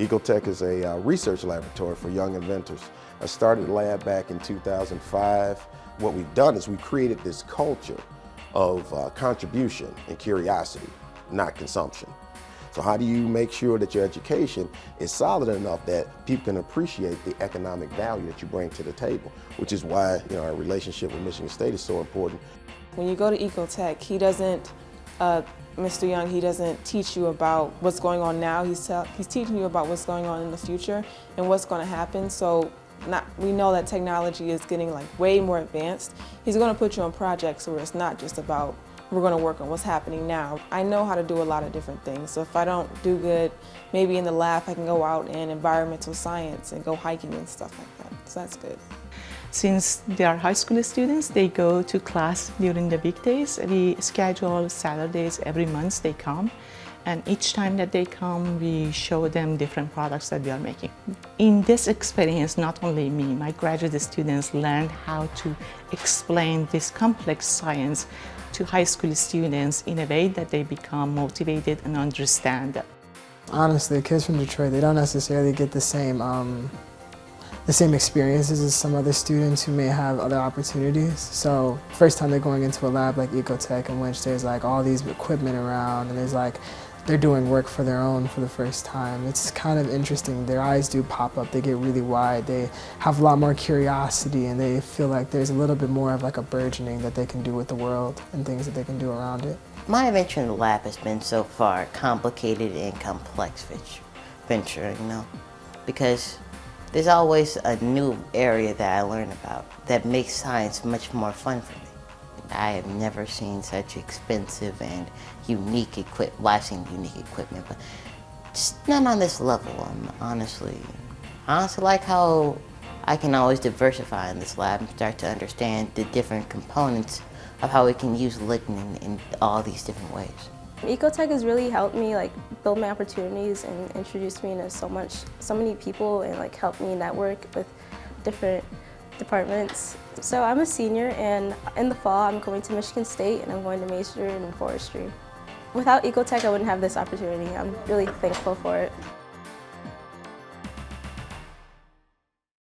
Ecotek is a research laboratory for young inventors. I started the lab back in 2005. What we've done is we've created this culture of contribution and curiosity, not consumption. So how do you make sure that your education is solid enough that people can appreciate the economic value that you bring to the table, which is why our relationship with Michigan State is so important. When you go to Ecotek, he doesn't, Mr. Young, he doesn't teach you about what's going on now. He's teaching you about what's going on in the future and what's going to happen. So we know that technology is getting way more advanced. He's going to put you on projects where it's not just about we're going to work on what's happening now. I know how to do a lot of different things. So if I don't do good, maybe in the lab I can go out in environmental science and go hiking and stuff like that. So that's good. Since they are high school students, they go to class during the weekdays. We schedule Saturdays every month they come. And each time that they come, we show them different products that we are making. In this experience, not only me, my graduate students learned how to explain this complex science to high school students in a way that they become motivated and understand it. Honestly, kids from Detroit, they don't necessarily get the same experiences as some other students who may have other opportunities. So first time they're going into a lab like Ecotek, in which there's all these equipment around and there's they're doing work for their own for the first time. It's kind of interesting. Their eyes do pop up, they get really wide, they have a lot more curiosity, and they feel like there's a little bit more of a burgeoning that they can do with the world and things that they can do around it. My adventure in the lab has been so far complicated and complex venture, because there's always a new area that I learn about that makes science much more fun for me. I have never seen such expensive and unique equipment. Well, I've seen unique equipment, but just not on this level. I'm honestly like how I can always diversify in this lab and start to understand the different components of how we can use lignin in all these different ways. Ecotek has really helped me build my opportunities and introduced me to so many people and helped me network with different departments. So I'm a senior, and in the fall I'm going to Michigan State and I'm going to major in forestry. Without Ecotek, I wouldn't have this opportunity. I'm really thankful for it.